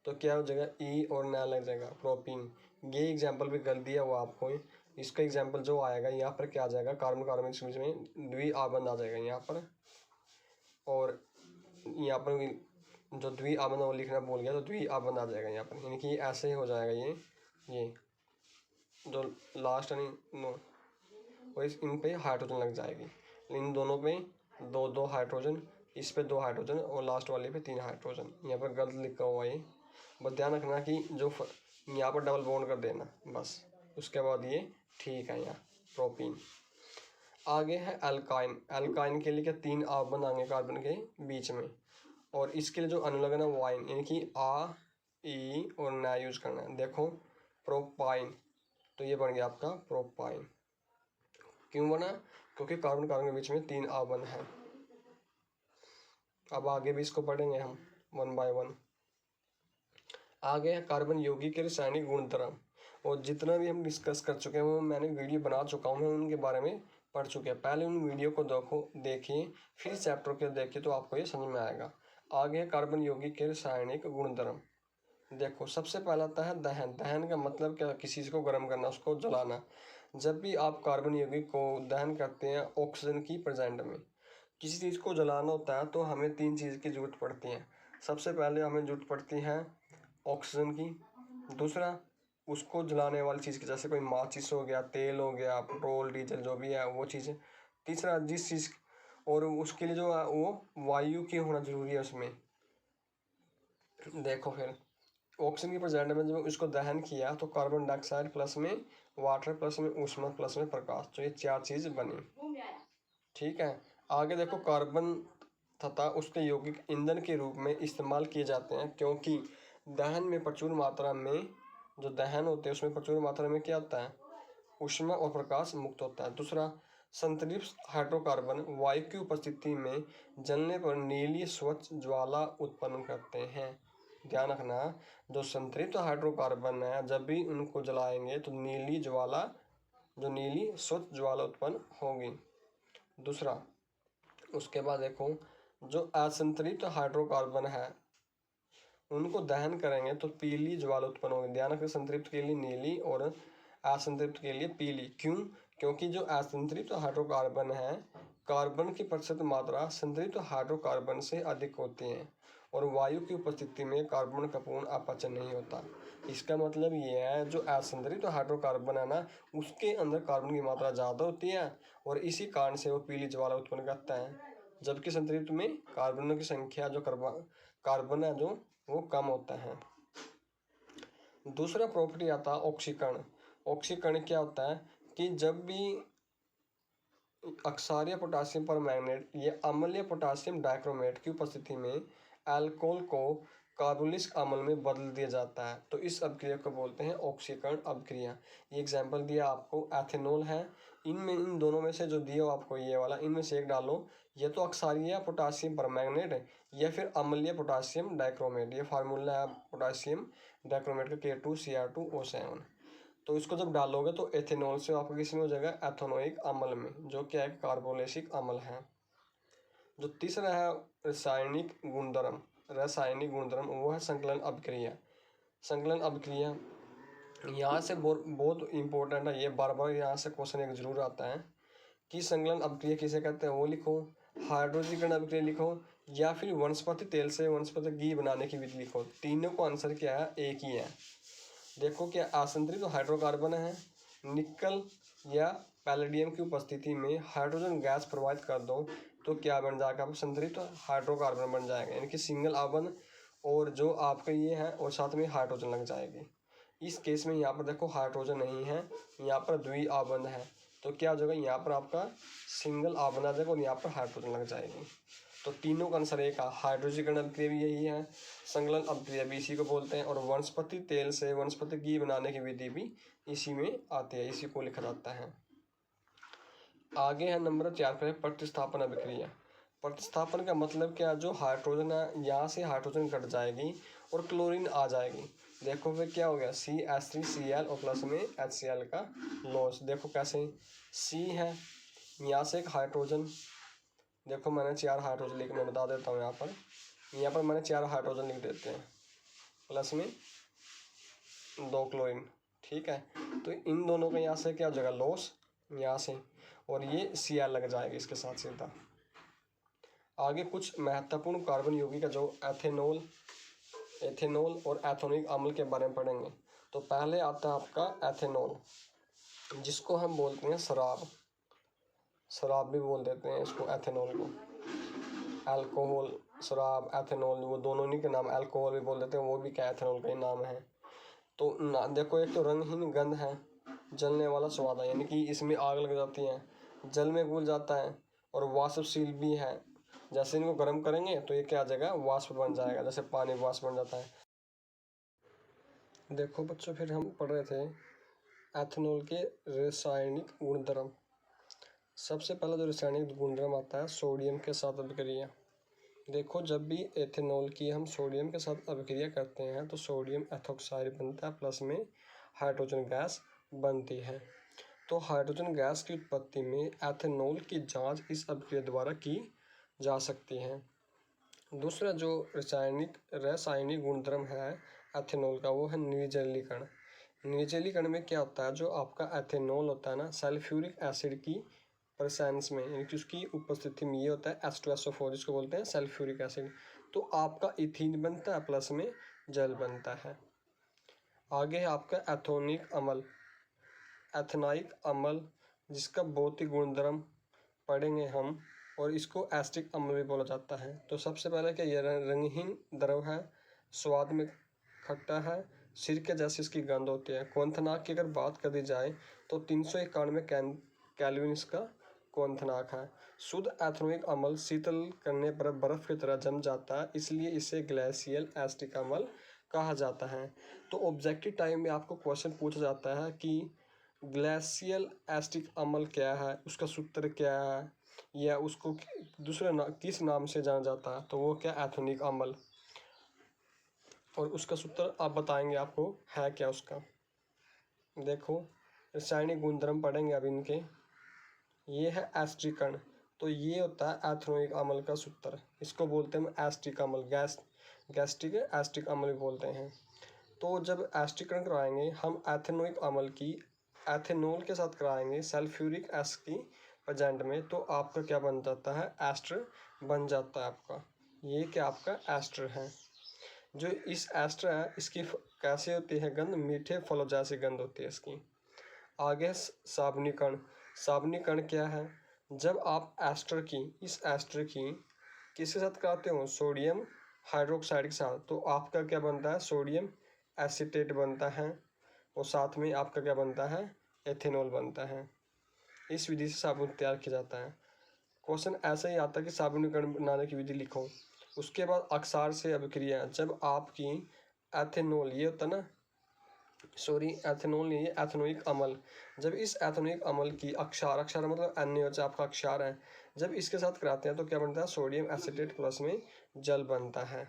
तो क्या हो जाएगा ई और नया लग जाएगा प्रोपीन। ये एग्जाम्पल भी कर दिया हुआ आपको, इसका एग्जाम्पल जो आएगा यहाँ पर क्या आ जाएगा, कार्बन कार्बन के बीच में द्विआबंध आ जाएगा यहाँ पर, और यहाँ पर जो द्विआबंध वो लिखना भूल गया, तो द्विआबंध आ जाएगा यहाँ पर, यानी कि ऐसे ही हो जाएगा ये जो लास्ट यानी नो, और इन पे हाइड्रोजन लग जाएगी, इन दोनों पे 2-2 हाइड्रोजन, इस पे 2 हाइड्रोजन और लास्ट वाले पे 3 हाइड्रोजन। यहाँ पर गलत लिखा हुआ है, बस ध्यान रखना कि जो यहाँ पर डबल बॉन्ड कर देना बस, उसके बाद ये ठीक है यहाँ प्रोपीन। आगे है एल्काइन, एल्काइन के लिए क्या 3 आप आएंगे कार्बन के बीच में, और इसके लिए जो अनुलग्न है वाइन यानी कि आ ई और ना यूज करना है। देखो प्रोपाइन, तो ये बन गया आपका प्रोपाइन, क्यों बना, क्योंकि कार्बन कार्बन के बीच में 3 आबन है। अब आगे भी इसको पढ़ेंगे हम 1 बाय 1। आगे है कार्बन यौगिक के रासायनिक गुणधर्म, और जितना भी हम डिस्कस कर चुके हैं वो मैंने वीडियो बना चुका हूँ, मैं उनके बारे में पढ़ चुके हैं। पहले उन वीडियो को देखिए, फिर चैप्टर को देखिए तो आपको ये समझ में आएगा। आगे है कार्बन यौगिक के रासायनिक गुणधर्म। देखो सबसे पहला आता है दहन। दहन का मतलब क्या, किसी चीज़ को गर्म करना, उसको जलाना। जब भी आप कार्बन यौगिक को दहन करते हैं ऑक्सीजन की प्रेजेंट में, किसी चीज़ को जलाना होता है तो हमें 3 चीज़ की ज़रूरत पड़ती है। सबसे पहले हमें ज़रूरत पड़ती है ऑक्सीजन की, दूसरा उसको जलाने वाली चीज़ की, जैसे कोई माचिस हो गया, तेल हो गया, पेट्रोल डीजल जो भी है वो चीज़, तीसरा जिस चीज़, और उसके लिए जो है वो वायु की होना ज़रूरी है उसमें। देखो फिर ऑक्सीजन की प्रेजेंट में जब इसको दहन किया तो कार्बन डाइऑक्साइड प्लस में वाटर प्लस में ऊष्मा प्लस में प्रकाश, तो ये 4 चीज़ बनी, ठीक है। आगे देखो कार्बन तथा उसके यौगिक ईंधन के रूप में इस्तेमाल किए जाते हैं, क्योंकि दहन में प्रचुर मात्रा में, जो दहन होते हैं उसमें प्रचुर मात्रा में क्या होता है, ऊष्मा और प्रकाश मुक्त होता है। दूसरा, संतृप्त हाइड्रोकार्बन वायु की उपस्थिति में जलने पर नीली स्वच्छ ज्वाला उत्पन्न करते हैं। ध्यान रखना, जो संतृप्त हाइड्रोकार्बन है जब भी उनको जलाएंगे तो नीली स्वच्छ ज्वाला उत्पन्न होगी। दूसरा, उसके बाद देखो जो असंतृप्त हाइड्रोकार्बन है उनको दहन करेंगे तो पीली ज्वाला उत्पन्न होगी। ध्यान रखें, संतृप्त के लिए नीली और असंतृप्त के लिए पीली। क्यों, क्योंकि जो असंतृप्त हाइड्रोकार्बन है, कार्बन की प्रतिशत मात्रा संतृप्त हाइड्रोकार्बन से अधिक होती है और वायु की उपस्थिति में कार्बन का पूर्ण अपचन नहीं होता। इसका मतलब ये है, जो असंतृप्त हाइड्रोकार्बन है ना, उसके अंदर कार्बन की मात्रा ज़्यादा होती है और इसी कारण से वो पीली ज्वाला उत्पन्न करता है, जबकि संतृप्त में कार्बनों की संख्या, जो कार्बन है जो वो कम होता है। दूसरा प्रॉपर्टी आता है ऑक्सीकरण। ऑक्सीकरण क्या होता है कि जब भी अक्षारीय पोटासियम परमैंगनेट या अम्लीय पोटासियम डाइक्रोमेट की उपस्थिति में अल्कोहल को कार्बोलिक अम्ल में बदल दिया जाता है, तो इस अभिक्रिया को बोलते हैं ऑक्सीकरण अभिक्रिया। ये एग्जाम्पल दिया आपको, एथेनॉल है, इन दोनों में से जो दिया आपको ये वाला, इनमें से एक डालो, या तो अक्षारीय पोटासियम परमैंगनेट या फिर अम्लीय पोटासियम डाइक्रोमेट। ये फार्मूला है पोटासियम डाइक्रोमेट का K2Cr2O7। तो इसको जब डालोगे तो एथेनॉल से आपका किस में हो जाएगा, एथेनोइक अम्ल में, जो क्या है कार्बोलेशिक अम्ल है। जो तीसरा है रासायनिक गुणधर्म वो है संकलन अभिक्रिया। संकलन अभिक्रिया यहाँ से बहुत इंपॉर्टेंट है, ये बार बार यहाँ से क्वेश्चन एक जरूर आता है कि संकलन अभिक्रिया किसे कहते हैं, वो लिखो, हाइड्रोजीकरण अभिक्रिया लिखो, या फिर वनस्पति तेल से वनस्पति घी बनाने की विधि लिखो। तीनों का आंसर क्या है, एक ही है। देखो क्या असंतृप्त तो हाइड्रोकार्बन है, निकल या पैलेडियम की उपस्थिति में हाइड्रोजन गैस प्रवाहित कर दो तो क्या बन जाएगा, संतृप्त हाइड्रोकार्बन बन जाएगा, यानी कि सिंगल आवन, और जो आपका ये है और साथ में हाइड्रोजन लग जाएगी। इस केस में यहाँ पर देखो हाइड्रोजन नहीं है, यहाँ पर द्वि आबंध है, तो क्या हो जाएगा, यहाँ पर आपका सिंगल आबंध आ जाएगा और यहाँ पर हाइड्रोजन लग जाएगी। तो तीनों का आंसर एक है, हाइड्रोजीकरण अभिक्रिया भी यही है, संकलन अभिक्रिया भी इसी को बोलते हैं, और वनस्पति तेल से वनस्पति घी बनाने की विधि भी इसी में आती है, इसी को लिखा जाता है। आगे है नंबर 4 पर प्रतिस्थापन अभिक्रिया। प्रतिस्थापन का मतलब क्या, जो हाइड्रोजन है यहाँ से हाइड्रोजन कट जाएगी और क्लोरीन आ जाएगी। देखो फिर क्या हो गया, CH3Cl और प्लस में HCl का लॉस। देखो कैसे, C है, यहाँ से एक हाइड्रोजन, देखो मैंने 4 हाइड्रोजन लिख, मैं बता देता हूँ यहाँ पर मैंने 4 हाइड्रोजन लिख देते हैं, प्लस में 2 क्लोरीन, ठीक है। तो इन दोनों का यहाँ से क्या हो जाएगा, लॉस यहाँ से, और ये Cl लग जाएगा इसके साथ सीधा। आगे कुछ महत्वपूर्ण कार्बन यौगिक का जो एथेनॉल और एथेनोइक अम्ल के बारे में पढ़ेंगे। तो पहले आता है आपका एथेनॉल, जिसको हम बोलते हैं शराब भी बोल देते हैं इसको, एथेनॉल को। अल्कोहल, शराब, एथेनॉल, वो दोनों नहीं के नाम, अल्कोहल भी बोल देते हैं, वो भी क्या एथेनॉल का ही नाम है। तो ना देखो, एक तो रंगहीन गंध है, जलने वाला स्वाद है, यानी कि इसमें आग लग जाती है, जल में घुल जाता है, और वाष्पशील भी है। जैसे इनको गर्म करेंगे तो ये क्या आ जाएगा, वाष्प बन जाएगा, जैसे पानी वाष्प बन जाता है। देखो बच्चों, फिर हम पढ़ रहे थे एथेनॉल के रासायनिक गुणधर्म। सबसे पहला जो रासायनिक गुणधर्म आता है, सोडियम के साथ अभिक्रिया। देखो, जब भी एथेनॉल की हम सोडियम के साथ अभिक्रिया करते हैं तो सोडियम एथोक्साइड बनता है, प्लस में हाइड्रोजन गैस बनती है। तो हाइड्रोजन गैस की उत्पत्ति में एथेनॉल की जांच इस अभिक्रिया द्वारा की जा सकती है। दूसरा जो रासायनिक गुणधर्म है एथेनॉल का, वो है निर्जलीकरण। निर्जलीकरण में क्या होता है, जो आपका एथेनॉल होता है ना, सल्फ्यूरिक एसिड की प्रेजेंस में, यानी कि उसकी उपस्थिति में ये होता है H2SO4, जिसको बोलते हैं सल्फ्यूरिक एसिड, तो आपका इथीन बनता है, प्लस में जल बनता है। आगे है आपका एथेनाइक अम्ल, जिसका भौतिक गुणधर्म पढ़ेंगे हम, और इसको एसिटिक अम्ल भी बोला जाता है। तो सबसे पहले क्या, यह रंगहीन द्रव है, स्वाद में खट्टा है, सिरके जैसी इसकी गंध होती है। क्वथनांक की अगर बात कर दी जाए तो 391 केल्विन इसका क्वथनांक है। शुद्ध एथेनोइक अम्ल शीतल करने पर बर्फ की तरह जम जाता है, इसलिए इसे ग्लेशियल एसिटिक अम्ल कहा जाता है। तो ऑब्जेक्टिव टाइम में आपको क्वेश्चन पूछा जाता है कि ग्लेशियल एसिटिक अम्ल क्या है, उसका सूत्र क्या है, या उसको किस नाम से जाना जाता है, तो वो क्या, एथेनोइक अम्ल, और उसका सूत्र आप बताएंगे आपको है क्या उसका। देखो, रासायनिक गुणधर्म पढ़ेंगे अब इनके। ये है एस्ट्रिकण, तो ये होता है एथेनोइक अम्ल का सूत्र, इसको बोलते हैं एस्ट्रिक अम्ल, गैस्ट्रिक एस्ट्रिक अम्ल भी बोलते हैं। तो जब एस्ट्रिकण करवाएंगे हम एथेनोइक अम्ल की एथेनॉल के साथ कराएंगे सल्फ्यूरिक एसिड की प्रेजेंट में, तो आपका क्या बन जाता है, एस्टर बन जाता है आपका। ये क्या आपका एस्टर है। जो इस एस्टर है इसकी कैसे होती है गंध, मीठे फलों जैसी गंध होती है इसकी। आगे साबुनीकरण। साबुनीकरण क्या है, जब आप एस्टर की, इस एस्टर की किसके साथ कराते हो, सोडियम हाइड्रोक्साइड के साथ, तो आपका क्या बनता है, सोडियम एसीटेट बनता है और साथ में आपका क्या बनता है, एथेनॉल बनता है। इस विधि से साबुन तैयार किया जाता है। क्वेश्चन ऐसा ही आता है कि साबुनीकरण बनाने की विधि लिखो। उसके बाद अक्सार से अभिक्रिया, जब आपकी एथेनॉल, ये होता ना, सॉरी एथेनॉल नहीं, ये एथेनोइक अम्ल, जब इस एथेनोइक अम्ल की अक्षार, अक्षार मतलब NaOH आपका अक्षार है, जब इसके साथ कराते हैं तो क्या बनता है, सोडियम एसिटेट प्लस में जल बनता है।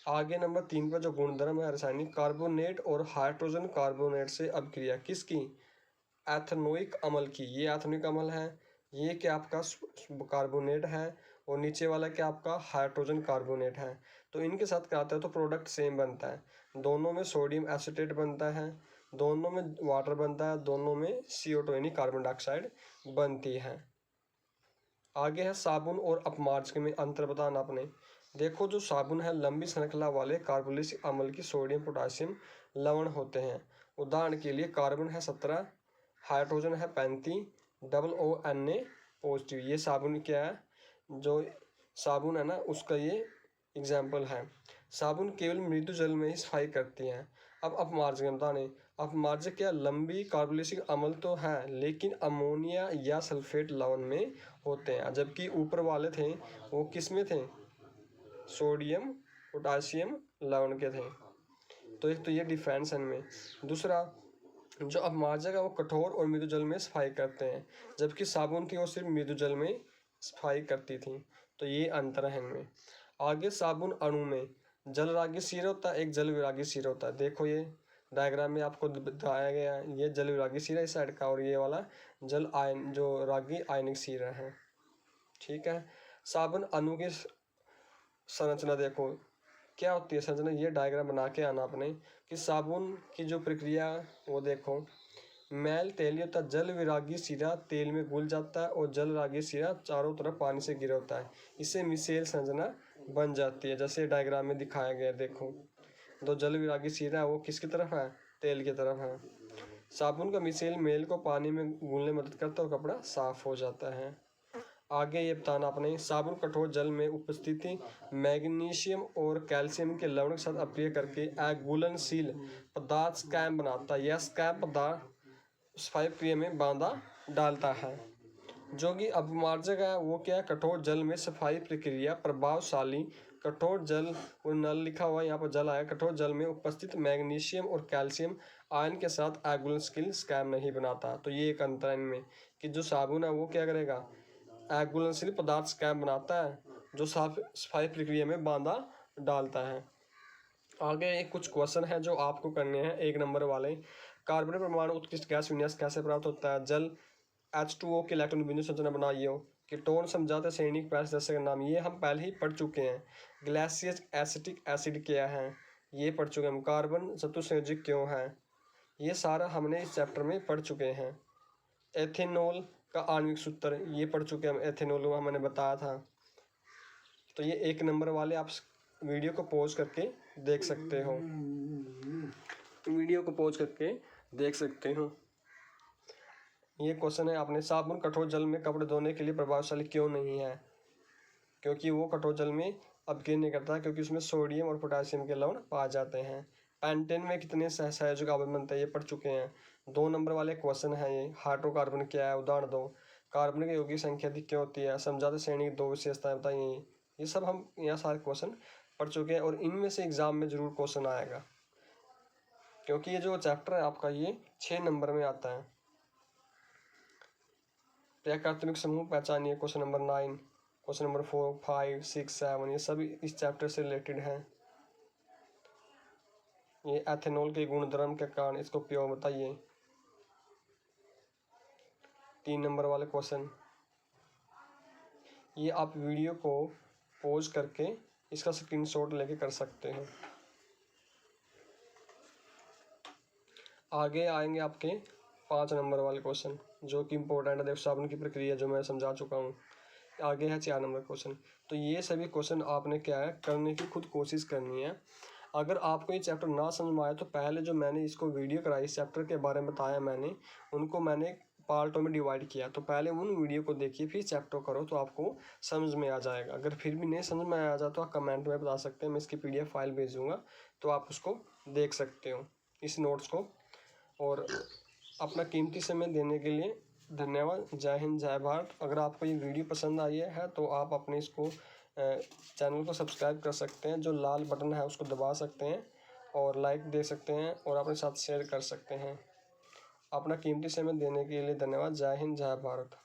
आगे नंबर 3 पर जो गुणधर्म है रासायनिक, कार्बोनेट और हाइड्रोजन कार्बोनेट से अभिक्रिया किसकी, एथेनोइक अम्ल की। ये एथेनोइक अम्ल है, ये क्या आपका कार्बोनेट है और नीचे वाला क्या आपका हाइड्रोजन कार्बोनेट है। तो इनके साथ क्या आता है तो प्रोडक्ट सेम बनता है, दोनों में सोडियम एसिटेट बनता है, दोनों में वाटर बनता है, दोनों में CO2 यानी कार्बन डाइऑक्साइड बनती है। आगे है साबुन और अपमार्जक में अंतर बताना आपने। देखो जो साबुन है लंबी श्रृंखला वाले कार्बोक्सिलिक अम्ल की सोडियम पोटासियम लवण होते हैं। उदाहरण के लिए कार्बन है 17, हाइड्रोजन है 35, OONA पॉजिटिव। ये साबुन क्या है, जो साबुन है ना उसका ये एग्जाम्पल है। साबुन केवल मृदु जल में ही सफाई करती हैं। अब अपमार्जक बताने, अपमार्जक क्या, लंबी कार्बोक्सिलिक अम्ल तो है लेकिन अमोनिया या सल्फेट लवण में होते हैं, जबकि ऊपर वाले थे वो किस में थे, सोडियम पोटासियम लवण के थे। तो एक तो ये डिफरेंस है इनमें। दूसरा, जो अपमार्जक है वो कठोर और मृदु जल में सफाई करते हैं, जबकि साबुन थी वो सिर्फ मृदु जल में सफाई करती थी। तो ये अंतर है इनमें। आगे साबुन अणु में जल रागी सिर होता है, एक जल विरागी सिर होता है। देखो ये डायग्राम में आपको बताया गया है, ये जल विरागी सिर है इस साइड का और ये वाला जल आयन जो रागी आयनिक सिर है। ठीक है। साबुन अणु की संरचना देखो क्या होती है संरचना, ये डायग्राम बना के आना अपने कि साबुन की जो प्रक्रिया वो देखो, मैल तेल होता है, जल विरागी सिरा तेल में घुल जाता है और जल रागी सिरा चारों तरफ पानी से घिरा होता है, इससे मिसेल संरचना बन जाती है। जैसे डायग्राम में दिखाया गया देखो, तो जल विरागी सिरा वो किसकी तरफ है, तेल की तरफ है। साबुन का मिसेल मेल को पानी में घुलने में मदद करता है और कपड़ा साफ हो जाता है। आगे ये बताना आपने, साबुन कठोर जल में उपस्थिति मैग्नीशियम और कैल्शियम के लवण के साथ अभिक्रिया करके अघुलनशील पदार्थ स्कैम बनाता है। यह स्कैम पदार्थ सफाई क्रिया में बाधा डालता है। जो कि अपमार्जक है वो क्या है, कठोर जल में सफाई प्रक्रिया प्रभावशाली कठोर जल, और नल लिखा हुआ है यहाँ पर जल आया, कठोर जल में उपस्थित मैग्नीशियम और कैल्शियम आयन के साथ अघुलनशील स्कैम नहीं बनाता। तो ये एक अंतर है इनमें कि जो साबुन है वो क्या करेगा, अघुलनशील पदार्थ स्कैम बनाता है, जो साफ सफाई प्रक्रिया में बाधा डालता है। आगे कुछ क्वेश्चन है जो आपको करने हैं 1 नंबर वाले। कार्बन परमाणु उत्कृष्ट गैस विन्यास कैसे प्राप्त होता है, जल H2O के इलेक्ट्रॉन बिंदु संरचना बनाइए हो, कीटोन समझाते श्रेणिक पैर सदस्य का नाम, ये हम पहले ही पढ़ चुके हैं। ग्लासियस एसिटिक एसिड क्या है, ये पढ़ चुके हैं। कार्बन चतुस्संयोजक क्यों है, ये सारा हमने इस चैप्टर में पढ़ चुके हैं। एथेनॉल का आणविक सूत्र ये पढ़ चुके हैं, एथेनॉल हमने बताया था। तो ये 1 नंबर वाले आप वीडियो को पॉज करके देख सकते हो, वीडियो को पॉज करके देख सकते हो। ये क्वेश्चन है आपने, साबुन कठोर जल में कपड़े धोने के लिए प्रभावशाली क्यों नहीं है, क्योंकि वो कठोर जल में अभिक्रिया नहीं करता, क्योंकि उसमें सोडियम और पोटासियम के लवण पाए जाते हैं। पेंटेन में कितने सहसंयोजक आवेश बनते हैं ये पढ़ चुके हैं। 2 नंबर वाले क्वेश्चन है ये, हाइड्रोकार्बन क्या है, उदाहरण दो। कार्बन की यौगिक संख्या अधिक क्यों होती है, समझाते श्रेणी की 2 विशेषताएं बताइए। ये सब हम यहाँ सारे क्वेश्चन पढ़ चुके हैं और इनमें से एग्जाम में जरूर क्वेश्चन आएगा, क्योंकि ये जो चैप्टर है आपका ये 6 नंबर में आता है। प्राकृतिक समूह पहचानिए, क्वेश्चन नंबर 9, क्वेश्चन नंबर 4, 5, 6, 7, ये सभी इस चैप्टर से रिलेटेड हैं। ये एथेनॉल के गुणधर्म के कारण इसको क्यों बताइए, 3 नंबर वाले क्वेश्चन। ये आप वीडियो को पॉज करके इसका स्क्रीनशॉट लेके कर सकते हैं। आगे आएंगे आपके 5 नंबर वाले क्वेश्चन जो कि इम्पोर्टेंट है। देव साबुन की प्रक्रिया जो मैं समझा चुका हूँ। आगे है 4 नंबर क्वेश्चन। तो ये सभी क्वेश्चन आपने क्या है करने की खुद कोशिश करनी है। अगर आपको ये चैप्टर ना समझ में आए तो पहले जो मैंने इसको वीडियो कराई इस चैप्टर के बारे में बताया मैंने, उनको मैंने पार्टों में डिवाइड किया। तो पहले उन वीडियो को देखिए फिर चैप्टर करो तो आपको समझ में आ जाएगा। अगर फिर भी नहीं समझ में आ जाए तो आप कमेंट में बता सकते हैं, मैं इसकी PDF फाइल भेजूँगा तो आप उसको देख सकते हो इस नोट्स को। और अपना कीमती समय देने के लिए धन्यवाद। जय हिंद, जय भारत। अगर आपको ये वीडियो पसंद आई है तो आप अपने इसको चैनल को सब्सक्राइब कर सकते हैं, जो लाल बटन है उसको दबा सकते हैं और लाइक दे सकते हैं और अपने साथ शेयर कर सकते हैं। अपना कीमती समय देने के लिए धन्यवाद। जय हिंद, जय भारत।